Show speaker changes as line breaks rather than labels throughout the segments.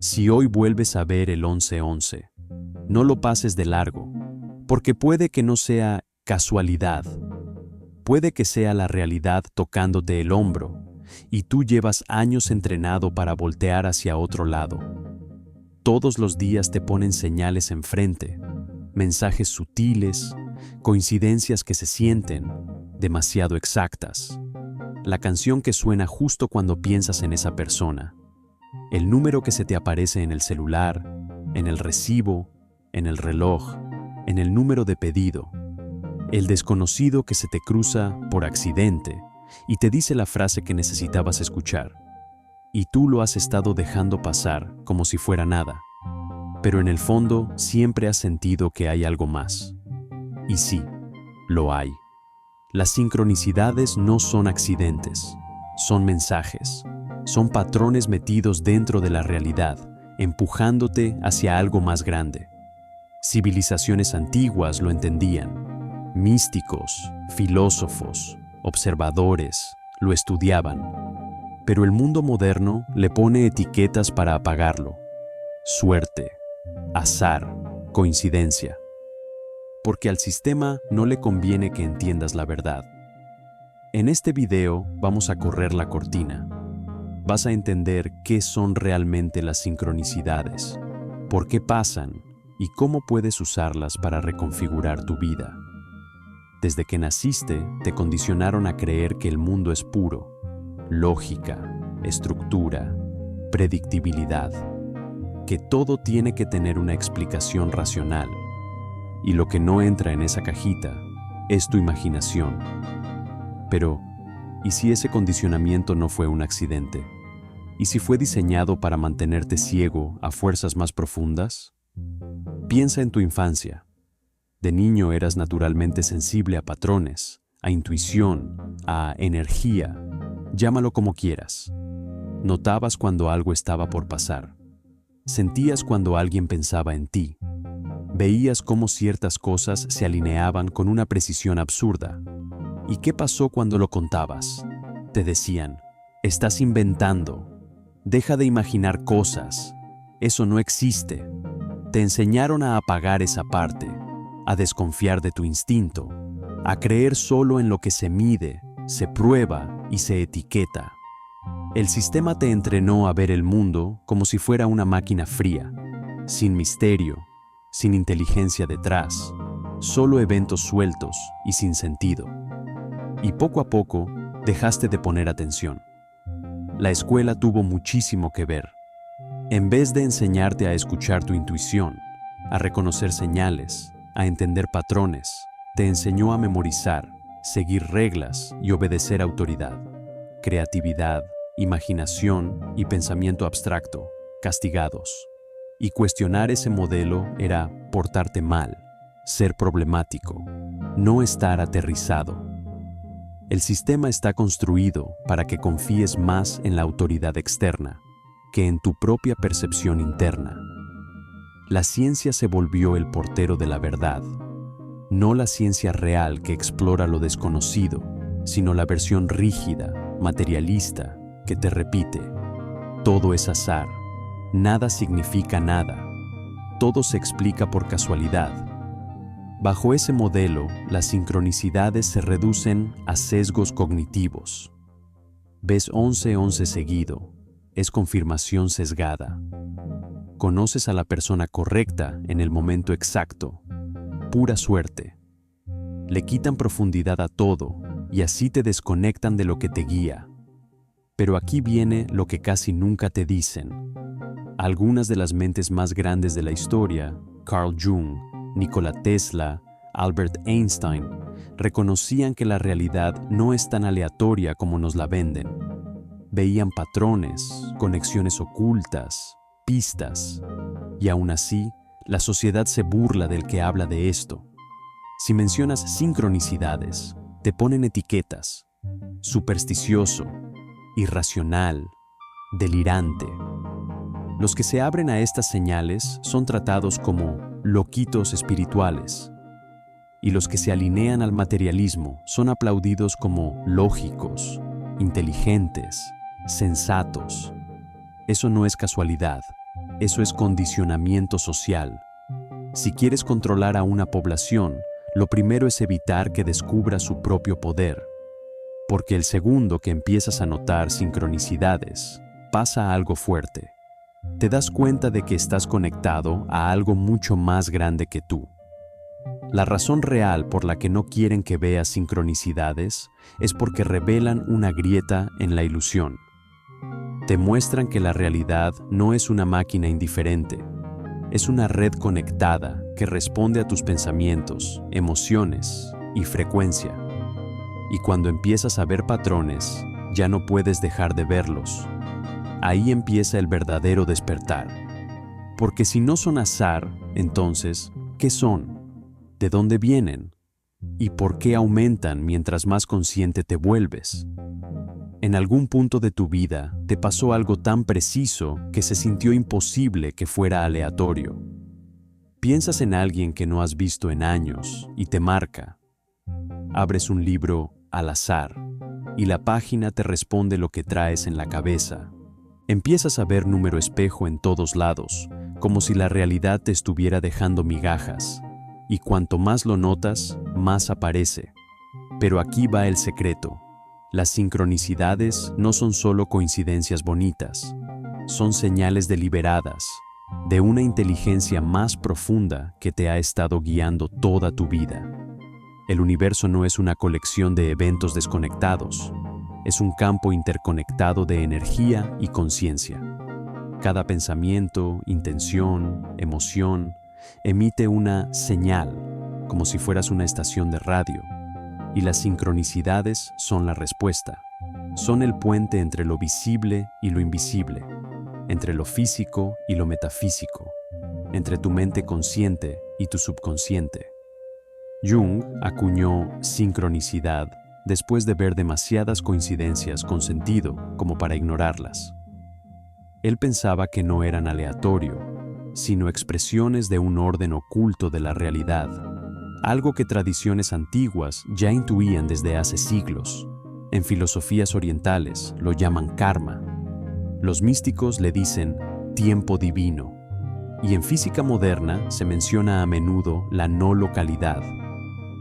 Si hoy vuelves a ver el 11-11, no lo pases de largo, porque puede que no sea casualidad, puede que sea la realidad tocándote el hombro, y tú llevas años entrenado para voltear hacia otro lado. Todos los días te ponen señales enfrente, mensajes sutiles, coincidencias que se sienten demasiado exactas. La canción que suena justo cuando piensas en esa persona. El número que se te aparece en el celular, en el recibo, en el reloj, en el número de pedido. El desconocido que se te cruza por accidente y te dice la frase que necesitabas escuchar. Y tú lo has estado dejando pasar como si fuera nada. Pero en el fondo siempre has sentido que hay algo más. Y sí, lo hay. Las sincronicidades no son accidentes, son mensajes, son patrones metidos dentro de la realidad, empujándote hacia algo más grande. Civilizaciones antiguas lo entendían, místicos, filósofos, observadores, lo estudiaban, pero el mundo moderno le pone etiquetas para apagarlo. Suerte, azar, coincidencia. Porque al sistema no le conviene que entiendas la verdad. En este video vamos a correr la cortina. Vas a entender qué son realmente las sincronicidades, por qué pasan y cómo puedes usarlas para reconfigurar tu vida. Desde que naciste, te condicionaron a creer que el mundo es puro, lógica, estructura, predictibilidad, que todo tiene que tener una explicación racional. Y lo que no entra en esa cajita es tu imaginación. Pero, ¿y si ese condicionamiento no fue un accidente? ¿Y si fue diseñado para mantenerte ciego a fuerzas más profundas? Piensa en tu infancia. De niño eras naturalmente sensible a patrones, a intuición, a energía, llámalo como quieras. Notabas cuando algo estaba por pasar. Sentías cuando alguien pensaba en ti. Veías cómo ciertas cosas se alineaban con una precisión absurda. ¿Y qué pasó cuando lo contabas? Te decían, estás inventando, deja de imaginar cosas, eso no existe. Te enseñaron a apagar esa parte, a desconfiar de tu instinto, a creer solo en lo que se mide, se prueba y se etiqueta. El sistema te entrenó a ver el mundo como si fuera una máquina fría, sin misterio, sin inteligencia detrás, solo eventos sueltos y sin sentido. Y poco a poco dejaste de poner atención. La escuela tuvo muchísimo que ver. En vez de enseñarte a escuchar tu intuición, a reconocer señales, a entender patrones, te enseñó a memorizar, seguir reglas y obedecer autoridad. Creatividad, imaginación y pensamiento abstracto, castigados. Y cuestionar ese modelo era portarte mal, ser problemático, no estar aterrizado. El sistema está construido para que confíes más en la autoridad externa que en tu propia percepción interna. La ciencia se volvió el portero de la verdad, no la ciencia real que explora lo desconocido, sino la versión rígida, materialista, que te repite: todo es azar. Nada significa nada. Todo se explica por casualidad. Bajo ese modelo, las sincronicidades se reducen a sesgos cognitivos. Ves 11-11 seguido, es confirmación sesgada. Conoces a la persona correcta en el momento exacto, pura suerte. Le quitan profundidad a todo y así te desconectan de lo que te guía. Pero aquí viene lo que casi nunca te dicen. Algunas de las mentes más grandes de la historia, Carl Jung, Nikola Tesla, Albert Einstein, reconocían que la realidad no es tan aleatoria como nos la venden. Veían patrones, conexiones ocultas, pistas, y aún así, la sociedad se burla del que habla de esto. Si mencionas sincronicidades, te ponen etiquetas: supersticioso, irracional, delirante. Los que se abren a estas señales son tratados como loquitos espirituales, y los que se alinean al materialismo son aplaudidos como lógicos, inteligentes, sensatos. Eso no es casualidad, eso es condicionamiento social. Si quieres controlar a una población, lo primero es evitar que descubra su propio poder. Porque el segundo que empiezas a notar sincronicidades, pasa algo fuerte. Te das cuenta de que estás conectado a algo mucho más grande que tú. La razón real por la que no quieren que veas sincronicidades es porque revelan una grieta en la ilusión. Te muestran que la realidad no es una máquina indiferente, es una red conectada que responde a tus pensamientos, emociones y frecuencia. Y cuando empiezas a ver patrones, ya no puedes dejar de verlos. Ahí empieza el verdadero despertar. Porque si no son azar, entonces, ¿qué son? ¿De dónde vienen? ¿Y por qué aumentan mientras más consciente te vuelves? En algún punto de tu vida te pasó algo tan preciso que se sintió imposible que fuera aleatorio. Piensas en alguien que no has visto en años y te marca. Abres un libro al azar y la página te responde lo que traes en la cabeza. Empiezas a ver número espejo en todos lados, como si la realidad te estuviera dejando migajas, y cuanto más lo notas, más aparece. Pero aquí va el secreto. Las sincronicidades no son solo coincidencias bonitas, son señales deliberadas, de una inteligencia más profunda que te ha estado guiando toda tu vida. El universo no es una colección de eventos desconectados, es un campo interconectado de energía y conciencia. Cada pensamiento, intención, emoción, emite una señal, como si fueras una estación de radio, y las sincronicidades son la respuesta. Son el puente entre lo visible y lo invisible, entre lo físico y lo metafísico, entre tu mente consciente y tu subconsciente. Jung acuñó sincronicidad después de ver demasiadas coincidencias con sentido como para ignorarlas. Él pensaba que no eran aleatorio, sino expresiones de un orden oculto de la realidad, algo que tradiciones antiguas ya intuían desde hace siglos. En filosofías orientales lo llaman karma. Los místicos le dicen tiempo divino. Y en física moderna se menciona a menudo la no localidad,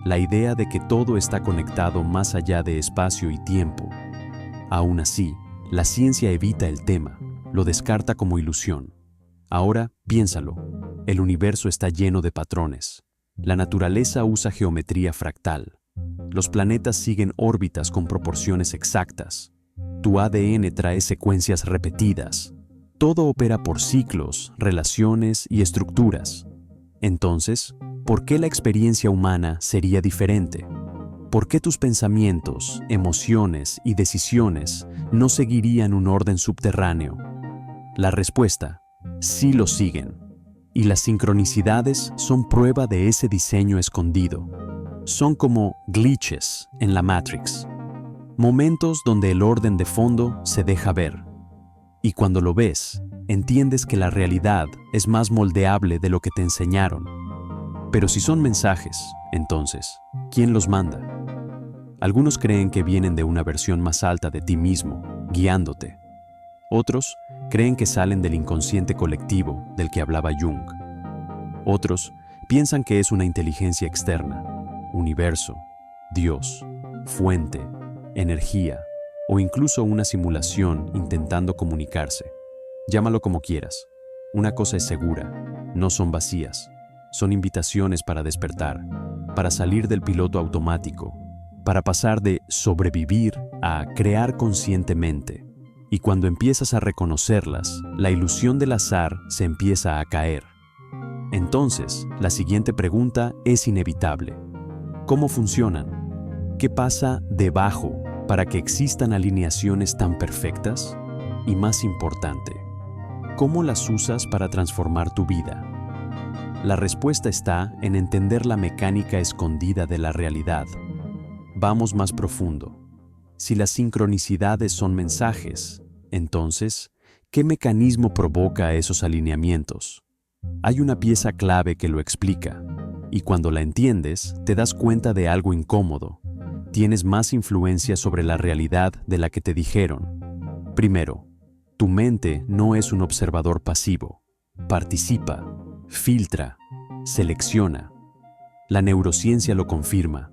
la idea de que todo está conectado más allá de espacio y tiempo. Aún así, la ciencia evita el tema, lo descarta como ilusión. Ahora, piénsalo, el universo está lleno de patrones. La naturaleza usa geometría fractal. Los planetas siguen órbitas con proporciones exactas. Tu ADN trae secuencias repetidas. Todo opera por ciclos, relaciones y estructuras. Entonces, ¿por qué la experiencia humana sería diferente? ¿Por qué tus pensamientos, emociones y decisiones no seguirían un orden subterráneo? La respuesta, sí lo siguen. Y las sincronicidades son prueba de ese diseño escondido. Son como glitches en la Matrix. Momentos donde el orden de fondo se deja ver. Y cuando lo ves, entiendes que la realidad es más moldeable de lo que te enseñaron. Pero si son mensajes, entonces, ¿quién los manda? Algunos creen que vienen de una versión más alta de ti mismo, guiándote. Otros creen que salen del inconsciente colectivo del que hablaba Jung. Otros piensan que es una inteligencia externa, universo, Dios, fuente, energía o incluso una simulación intentando comunicarse. Llámalo como quieras. Una cosa es segura, no son vacías. Son invitaciones para despertar, para salir del piloto automático, para pasar de sobrevivir a crear conscientemente. Y cuando empiezas a reconocerlas, la ilusión del azar se empieza a caer. Entonces, la siguiente pregunta es inevitable. ¿Cómo funcionan? ¿Qué pasa debajo para que existan alineaciones tan perfectas? Y más importante, ¿cómo las usas para transformar tu vida? La respuesta está en entender la mecánica escondida de la realidad. Vamos más profundo. Si las sincronicidades son mensajes, entonces, ¿qué mecanismo provoca esos alineamientos? Hay una pieza clave que lo explica, y cuando la entiendes, te das cuenta de algo incómodo. Tienes más influencia sobre la realidad de la que te dijeron. Primero, tu mente no es un observador pasivo. participa, filtra, selecciona. La neurociencia lo confirma.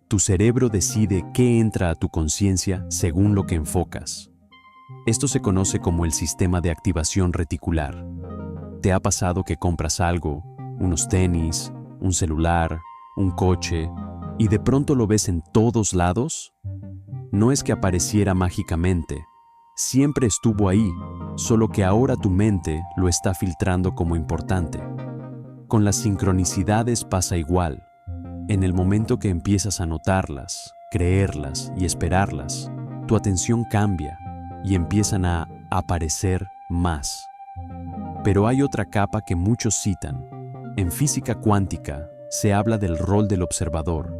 Tu cerebro decide qué entra a tu conciencia según lo que enfocas. Esto se conoce como el sistema de activación reticular. ¿Te ha pasado que compras algo, unos tenis, un celular, un coche, y de pronto lo ves en todos lados? No es que apareciera mágicamente, siempre estuvo ahí, solo que ahora tu mente lo está filtrando como importante. Con las sincronicidades pasa igual. En el momento que empiezas a notarlas, creerlas y esperarlas, tu atención cambia y empiezan a aparecer más. Pero hay otra capa que muchos citan. En física cuántica se habla del rol del observador.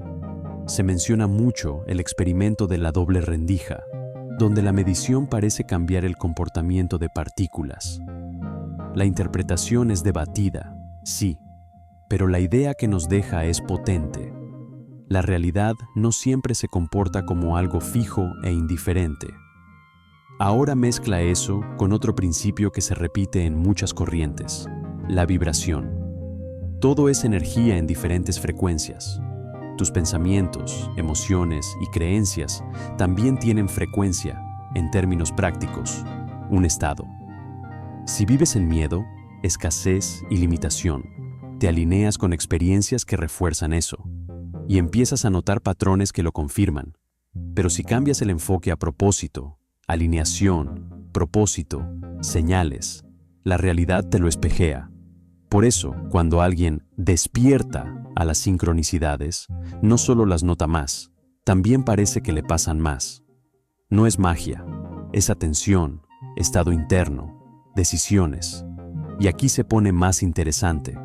Se menciona mucho el experimento de la doble rendija, donde la medición parece cambiar el comportamiento de partículas. La interpretación es debatida, sí, pero la idea que nos deja es potente. La realidad no siempre se comporta como algo fijo e indiferente. Ahora mezcla eso con otro principio que se repite en muchas corrientes, la vibración. Todo es energía en diferentes frecuencias. Tus pensamientos, emociones y creencias también tienen frecuencia, en términos prácticos, un estado. Si vives en miedo, escasez y limitación, te alineas con experiencias que refuerzan eso, y empiezas a notar patrones que lo confirman. Pero si cambias el enfoque a propósito, alineación, propósito, señales, la realidad te lo espejea. Por eso, cuando alguien despierta a las sincronicidades, no solo las nota más, también parece que le pasan más. No es magia, es atención, estado interno, decisiones. Y aquí se pone más interesante.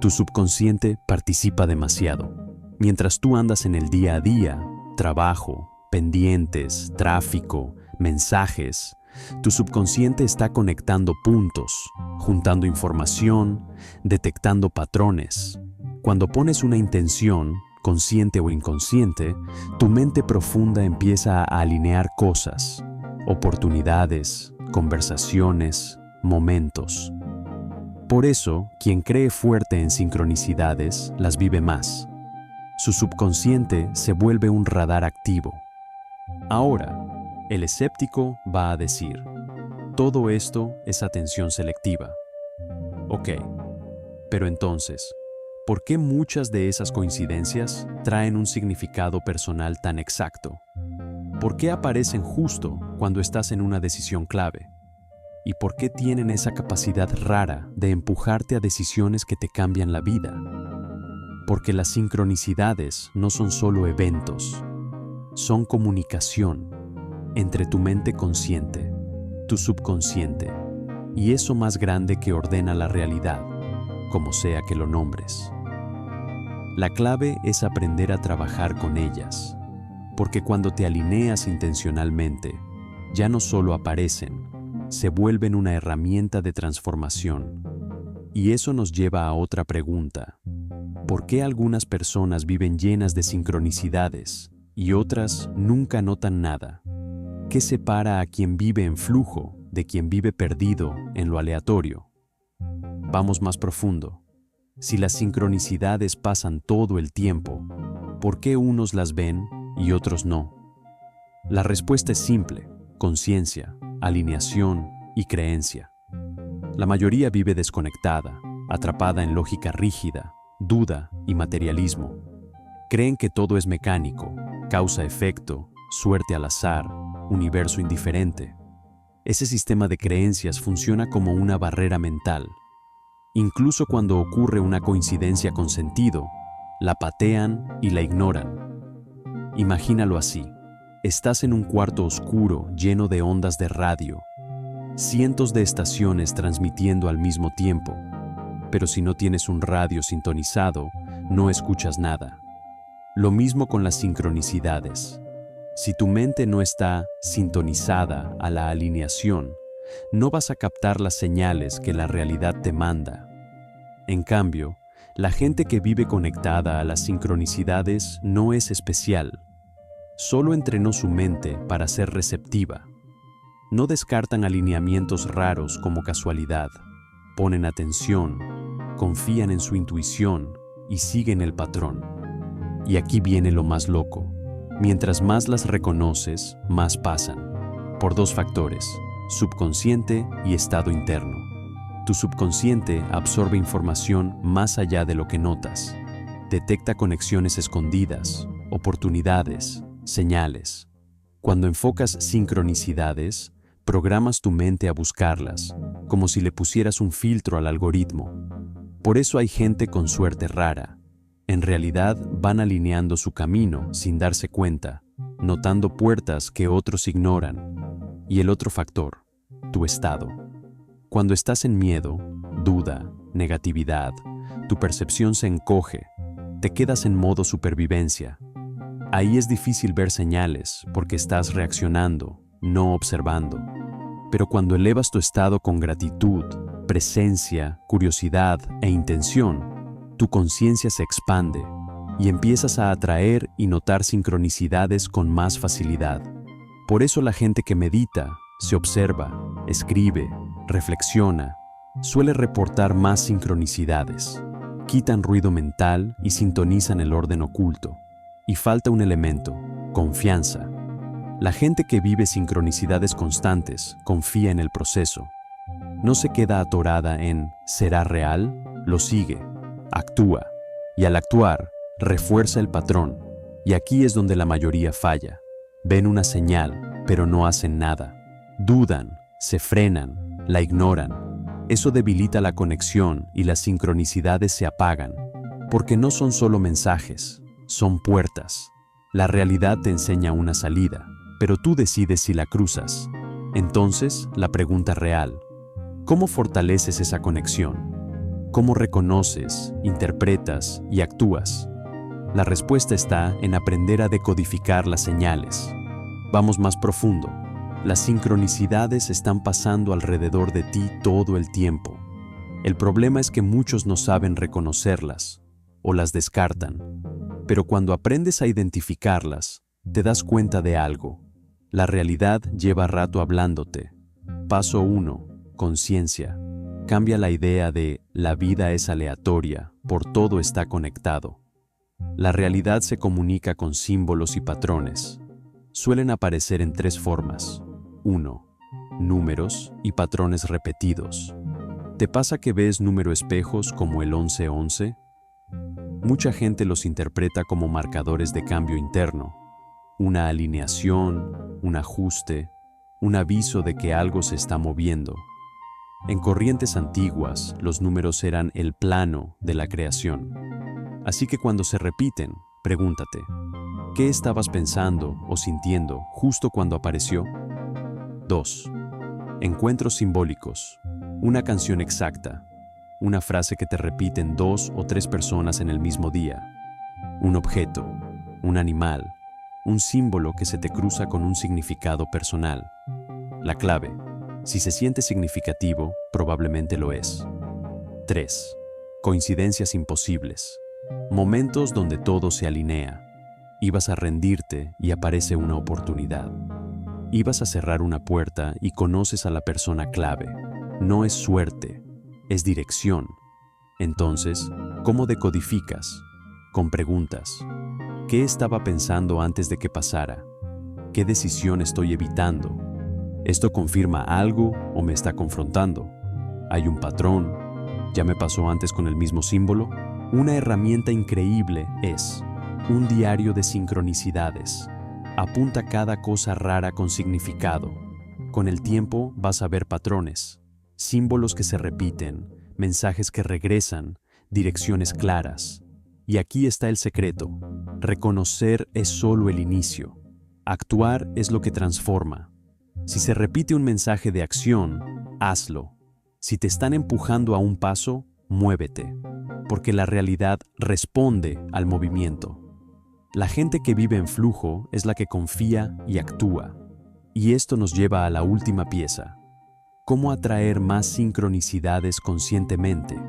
Tu subconsciente participa demasiado. Mientras tú andas en el día a día, trabajo, pendientes, tráfico, mensajes, tu subconsciente está conectando puntos, juntando información, detectando patrones. Cuando pones una intención, consciente o inconsciente, tu mente profunda empieza a alinear cosas, oportunidades, conversaciones, momentos. Por eso, quien cree fuerte en sincronicidades, las vive más. Su subconsciente se vuelve un radar activo. Ahora, el escéptico va a decir, todo esto es atención selectiva. Ok, pero entonces, ¿por qué muchas de esas coincidencias traen un significado personal tan exacto? ¿Por qué aparecen justo cuando estás en una decisión clave? ¿Y por qué tienen esa capacidad rara de empujarte a decisiones que te cambian la vida? Porque las sincronicidades no son solo eventos, son comunicación entre tu mente consciente, tu subconsciente y eso más grande que ordena la realidad, como sea que lo nombres. La clave es aprender a trabajar con ellas, porque cuando te alineas intencionalmente, ya no solo aparecen, se vuelven una herramienta de transformación. Y eso nos lleva a otra pregunta. ¿Por qué algunas personas viven llenas de sincronicidades y otras nunca notan nada? ¿Qué separa a quien vive en flujo de quien vive perdido en lo aleatorio? Vamos más profundo. Si las sincronicidades pasan todo el tiempo, ¿por qué unos las ven y otros no? La respuesta es simple: conciencia, alineación y creencia. La mayoría vive desconectada, atrapada en lógica rígida, duda y materialismo. Creen que todo es mecánico, causa-efecto, suerte al azar, universo indiferente. Ese sistema de creencias funciona como una barrera mental. Incluso cuando ocurre una coincidencia con sentido, la patean y la ignoran. Imagínalo así. Estás en un cuarto oscuro lleno de ondas de radio, cientos de estaciones transmitiendo al mismo tiempo, pero si no tienes un radio sintonizado, no escuchas nada. Lo mismo con las sincronicidades. Si tu mente no está sintonizada a la alineación, no vas a captar las señales que la realidad te manda. En cambio, la gente que vive conectada a las sincronicidades no es especial. Solo entrenó su mente para ser receptiva. No descartan alineamientos raros como casualidad, ponen atención, confían en su intuición y siguen el patrón. Y aquí viene lo más loco. Mientras más las reconoces, más pasan. Por dos factores, subconsciente y estado interno. Tu subconsciente absorbe información más allá de lo que notas. Detecta conexiones escondidas, oportunidades, señales. Cuando enfocas sincronicidades, programas tu mente a buscarlas, como si le pusieras un filtro al algoritmo. Por eso hay gente con suerte rara. En realidad van alineando su camino sin darse cuenta, notando puertas que otros ignoran. Y el otro factor, tu estado. Cuando estás en miedo, duda, negatividad, tu percepción se encoge, te quedas en modo supervivencia. Ahí es difícil ver señales porque estás reaccionando, no observando. Pero cuando elevas tu estado con gratitud, presencia, curiosidad e intención, tu conciencia se expande y empiezas a atraer y notar sincronicidades con más facilidad. Por eso la gente que medita, se observa, escribe, reflexiona, suele reportar más sincronicidades. Quitan ruido mental y sintonizan el orden oculto. Y falta un elemento, confianza. La gente que vive sincronicidades constantes confía en el proceso. No se queda atorada en ¿será real? Lo sigue, actúa. Y al actuar, refuerza el patrón. Y aquí es donde la mayoría falla. Ven una señal, pero no hacen nada. Dudan, se frenan, la ignoran. Eso debilita la conexión y las sincronicidades se apagan. Porque no son solo mensajes, son puertas. La realidad te enseña una salida, pero tú decides si la cruzas. Entonces, la pregunta real: ¿cómo fortaleces esa conexión? ¿Cómo reconoces, interpretas y actúas? La respuesta está en aprender a decodificar las señales. Vamos más profundo. Las sincronicidades están pasando alrededor de ti todo el tiempo. El problema es que muchos no saben reconocerlas o las descartan. Pero cuando aprendes a identificarlas, te das cuenta de algo. La realidad lleva rato hablándote. Paso 1. Conciencia. Cambia la idea de la vida es aleatoria, por todo está conectado. La realidad se comunica con símbolos y patrones. Suelen aparecer en 3 formas. 1. Números y patrones repetidos. ¿Te pasa que ves número espejos como el 1111? Mucha gente los interpreta como marcadores de cambio interno, una alineación, un ajuste, un aviso de que algo se está moviendo. En corrientes antiguas, los números eran el plano de la creación. Así que cuando se repiten, pregúntate, ¿qué estabas pensando o sintiendo justo cuando apareció? 2. Encuentros simbólicos, una canción exacta, una frase que te repiten 2 o 3 personas en el mismo día, un objeto, un animal, un símbolo que se te cruza con un significado personal. La clave: si se siente significativo, probablemente lo es. 3. Coincidencias imposibles, momentos donde todo se alinea. Ibas a rendirte y aparece una oportunidad. Ibas a cerrar una puerta y conoces a la persona clave. No es suerte, es dirección. Entonces, ¿cómo decodificas? Con preguntas. ¿Qué estaba pensando antes de que pasara? ¿Qué decisión estoy evitando? ¿Esto confirma algo o me está confrontando? ¿Hay un patrón? ¿Ya me pasó antes con el mismo símbolo? Una herramienta increíble es un diario de sincronicidades. Apunta cada cosa rara con significado. Con el tiempo vas a ver patrones, símbolos que se repiten, mensajes que regresan, direcciones claras. Y aquí está el secreto. Reconocer es solo el inicio. Actuar es lo que transforma. Si se repite un mensaje de acción, hazlo. Si te están empujando a un paso, muévete, porque la realidad responde al movimiento. La gente que vive en flujo es la que confía y actúa. Y esto nos lleva a la última pieza. ¿Cómo atraer más sincronicidades conscientemente?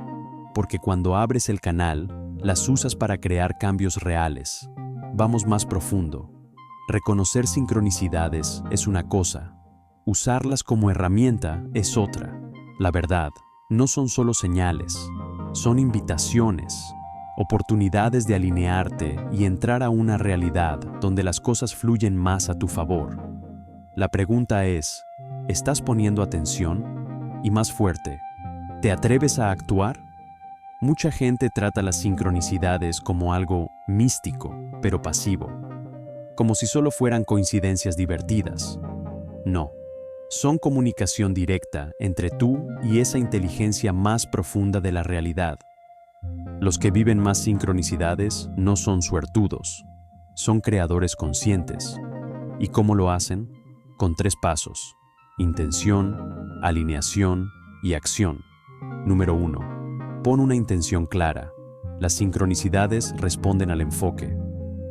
Porque cuando abres el canal, las usas para crear cambios reales. Vamos más profundo. Reconocer sincronicidades es una cosa. Usarlas como herramienta es otra. La verdad, no son solo señales, son invitaciones, oportunidades de alinearte y entrar a una realidad donde las cosas fluyen más a tu favor. La pregunta es, ¿estás poniendo atención? Y más fuerte, ¿te atreves a actuar? Mucha gente trata las sincronicidades como algo místico, pero pasivo, como si solo fueran coincidencias divertidas. No, son comunicación directa entre tú y esa inteligencia más profunda de la realidad. Los que viven más sincronicidades no son suertudos, son creadores conscientes. ¿Y cómo lo hacen? Con 3 pasos: intención, alineación y acción. Número 1. Pon una intención clara. Las sincronicidades responden al enfoque.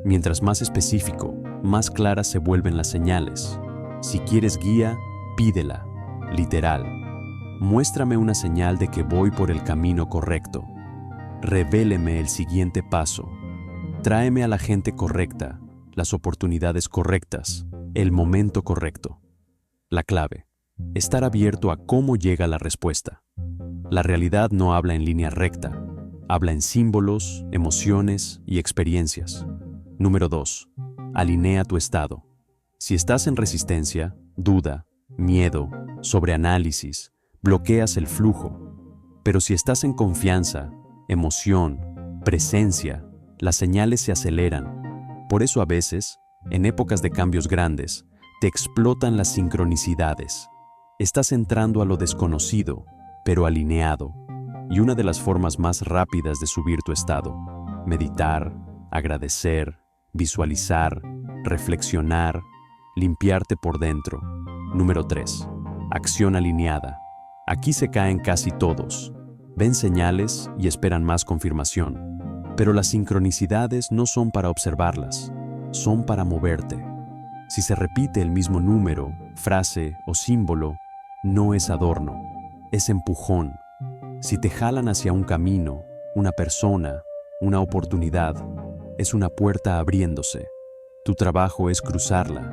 Mientras más específico, más claras se vuelven las señales. Si quieres guía, pídela. Literal. Muéstrame una señal de que voy por el camino correcto. Revéleme el siguiente paso. Tráeme a la gente correcta, las oportunidades correctas, el momento correcto. La clave: estar abierto a cómo llega la respuesta. La realidad no habla en línea recta, habla en símbolos, emociones y experiencias. Número 2. Alinea tu estado. Si estás en resistencia, duda, miedo, sobreanálisis, bloqueas el flujo. Pero si estás en confianza, emoción, presencia, las señales se aceleran. Por eso a veces, en épocas de cambios grandes, te explotan las sincronicidades. Estás entrando a lo desconocido, pero alineado. Y una de las formas más rápidas de subir tu estado: meditar, agradecer, visualizar, reflexionar, limpiarte por dentro. Número 3. Acción alineada. Aquí se caen casi todos. Ven señales y esperan más confirmación. Pero las sincronicidades no son para observarlas, son para moverte. Si se repite el mismo número, frase o símbolo, no es adorno, es empujón. Si te jalan hacia un camino, una persona, una oportunidad, es una puerta abriéndose. Tu trabajo es cruzarla.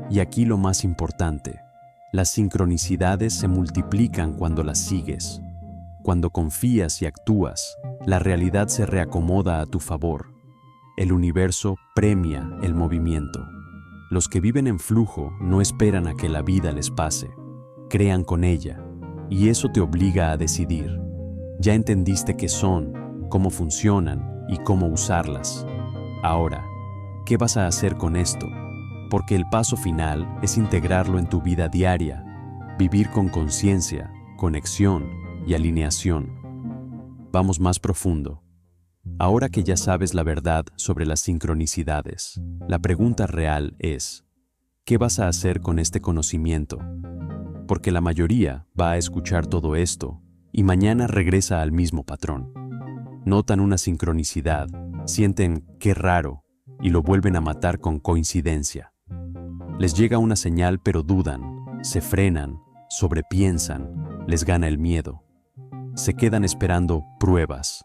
Y aquí lo más importante: las sincronicidades se multiplican cuando las sigues. Cuando confías y actúas, la realidad se reacomoda a tu favor. El universo premia el movimiento. Los que viven en flujo no esperan a que la vida les pase. Crean con ella, y eso te obliga a decidir. Ya entendiste qué son, cómo funcionan y cómo usarlas. Ahora, ¿qué vas a hacer con esto? Porque el paso final es integrarlo en tu vida diaria, vivir con conciencia, conexión y alineación. Vamos más profundo. Ahora que ya sabes la verdad sobre las sincronicidades, la pregunta real es: ¿qué vas a hacer con este conocimiento? Porque la mayoría va a escuchar todo esto y mañana regresa al mismo patrón. Notan una sincronicidad, sienten qué raro y lo vuelven a matar con coincidencia. Les llega una señal pero dudan, se frenan, sobrepiensan, les gana el miedo. Se quedan esperando pruebas,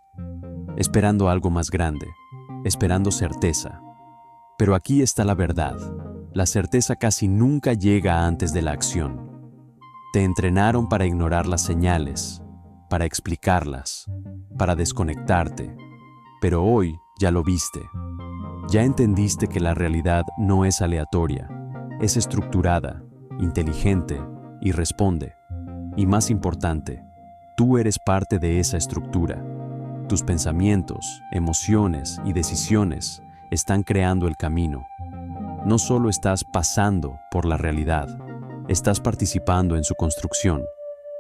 esperando algo más grande, esperando certeza. Pero aquí está la verdad: la certeza casi nunca llega antes de la acción. Te entrenaron para ignorar las señales, para explicarlas, para desconectarte. Pero hoy ya lo viste. Ya entendiste que la realidad no es aleatoria, es estructurada, inteligente y responde. Y más importante, tú eres parte de esa estructura. Tus pensamientos, emociones y decisiones están creando el camino. No solo estás pasando por la realidad, estás participando en su construcción.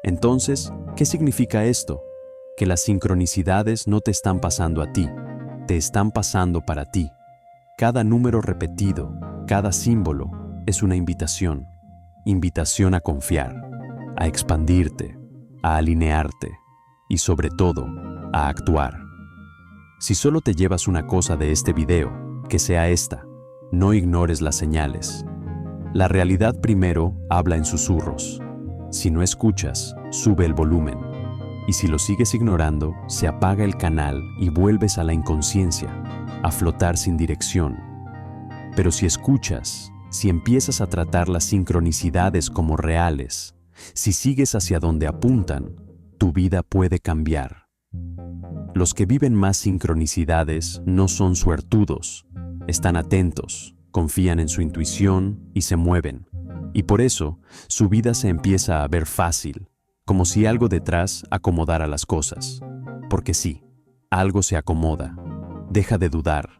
Entonces, ¿qué significa esto? Que las sincronicidades no te están pasando a ti, te están pasando para ti. Cada número repetido, cada símbolo, es una invitación. Invitación a confiar, a expandirte, a alinearte y sobre todo, a actuar. Si solo te llevas una cosa de este video, que sea esta: no ignores las señales. La realidad primero habla en susurros. Si no escuchas, sube el volumen. Y si lo sigues ignorando, se apaga el canal y vuelves a la inconsciencia, a flotar sin dirección. Pero si escuchas, si empiezas a tratar las sincronicidades como reales, si sigues hacia donde apuntan, tu vida puede cambiar. Los que viven más sincronicidades no son suertudos, están atentos, confían en su intuición y se mueven. Y por eso, su vida se empieza a ver fácil, como si algo detrás acomodara las cosas. Porque sí, algo se acomoda. Deja de dudar,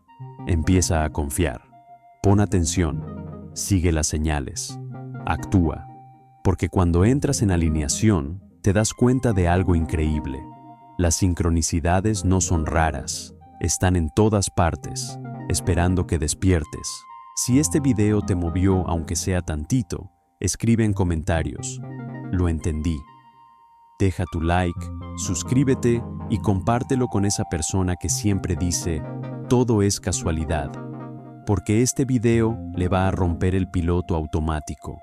empieza a confiar. Pon atención, sigue las señales, actúa. Porque cuando entras en alineación, te das cuenta de algo increíble. Las sincronicidades no son raras, están en todas partes, esperando que despiertes. Si este video te movió aunque sea tantito, escribe en comentarios: lo entendí. Deja tu like, suscríbete y compártelo con esa persona que siempre dice: todo es casualidad. Porque este video le va a romper el piloto automático.